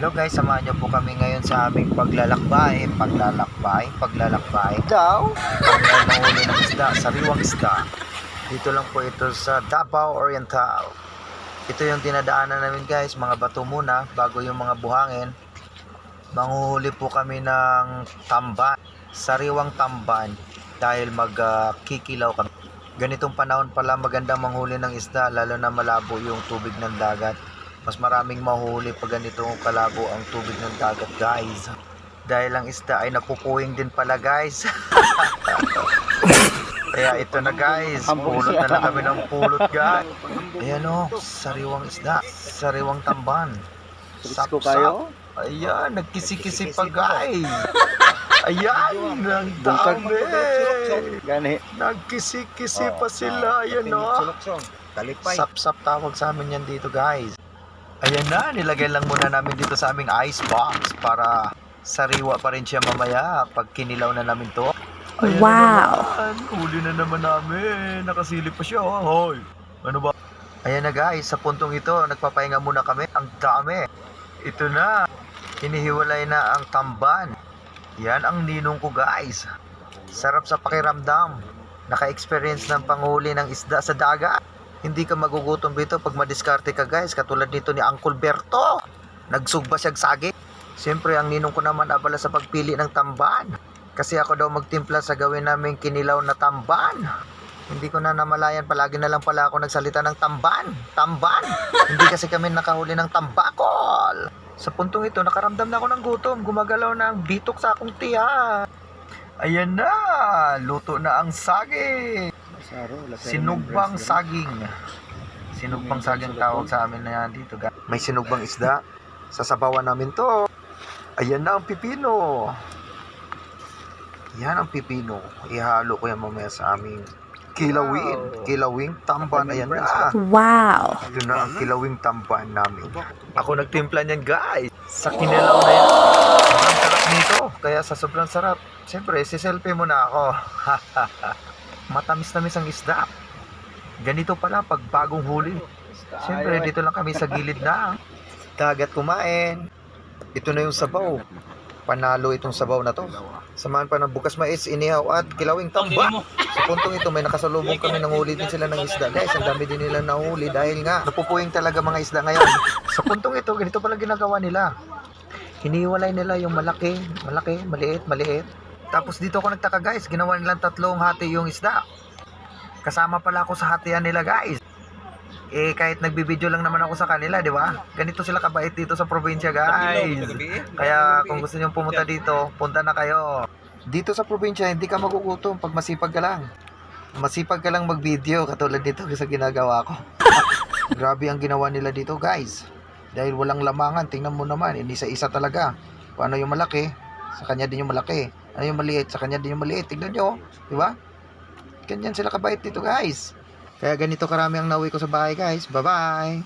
Hello guys, samahan niyo po kami ngayon sa aming paglalakbay daw. Kami ay manghuli ng isda, sariwang isda. Dito lang po ito sa Davao Oriental. Ito yung dinadaanan namin guys, mga bato muna bago yung mga buhangin. Manguhuli po kami ng tamban, sariwang tamban dahil magkikilaw kami. Ganitong panahon pala magandang manghuli ng isda, lalo na malabo yung tubig ng dagat. Mas maraming mahuli pag ganito kalabo ang tubig ng dagat guys. Dahil ang isda ay napupuwing din pala guys. Kaya ito na guys, pulot na lang kami ng pulot guys. Ayan o, sariwang isda, sariwang tamban. Sap-sap. Ayan, nagkisi-kisi pa guys. Ayan, ang dami. Nagkisi-kisi pa sila, ayan o. Sap-sap tawag sa amin yan dito guys. Ayan na, nilagay lang muna namin dito sa aming ice box para sariwa pa rin siya mamaya pag kinilaw na namin to. Ayan, wow! Na huli na naman namin. Nakasilip pa siya. Hoy! Ano ba? Ayan na guys, sa puntong ito, nagpapahinga muna kami. Ang dami. Ito na. Hinihiwalay na ang tamban. Yan ang ninong ko guys. Sarap sa pakiramdam. Naka-experience ng panghuli ng isda sa dagat. Hindi ka magugutom dito pag madiskarte ka guys. Katulad nito ni Uncle Berto. Nagsugba siyang saging. Siyempre ang ninong ko naman abala sa pagpili ng tamban. Kasi ako daw magtimpla sa gawin namin kinilaw na tamban. Hindi ko na namalayan. Palagi na lang pala ako nagsalita ng tamban. Tamban. Hindi kasi kami nakahuli ng tambakol. Sa puntong ito nakaramdam na ako ng gutom. Gumagalaw na ang bitok sa akong tiyan. Ayan na. Luto na ang saging. Sinugbang saging. Sinugbang saging tawag sa amin na yan dito. May sinugbang isda. Sasabawan namin to. Ayan na ang pipino. Yan ang pipino. Ihalo ko yan mamaya sa aming kilawin. Kilawing tamban. Ayan na. Wow. Ito na ang kilawing tamban namin. Ako nagtimpla niyan guys. Sa kinilaw na yan. Sobrang sarap nito. Kaya sa sobrang sarap, siyempre siselfie mo na ako. Matamis-tamis ang isda. Ganito pala pag bagong huli. Siyempre dito lang kami sa gilid na dagat kumain. Ito na yung sabaw. Panalo itong sabaw na to. Samahan pa ng bukas mais, inihaw at kilawing tamba. Sa puntong ito may nakasalubong kami, nanghuli din sila ng isda guys. Ang dami din nila nahuli dahil nga napupuwing talaga mga isda ngayon. Sa puntong ito ganito pala ginagawa nila. Hiniwalay nila yung malaki, maliit. Tapos dito ako nagtaka guys, ginawa nilang tatlong hati yung isda. Kasama pala ako sa hatian nila guys. Kahit nagbibideo lang naman ako sa kanila, di ba? Ganito sila kabait dito sa probinsya guys. Kaya kung gusto niyo pumunta dito, punta na kayo. Dito sa probinsya, hindi ka magugutom pag masipag ka lang. Masipag ka lang mag-video katulad dito sa ginagawa ko. Grabe ang ginawa nila dito guys. Dahil walang lamangan, tingnan mo naman, hindi sa isa talaga. Paano yung malaki? Sa kanya din yung malaki. Ano yung maliit? Sa kanya din yung maliit. Tignan nyo, di ba? Ganyan sila kabait dito guys. Kaya ganito karami ang nauwi ko sa bahay guys. Bye bye.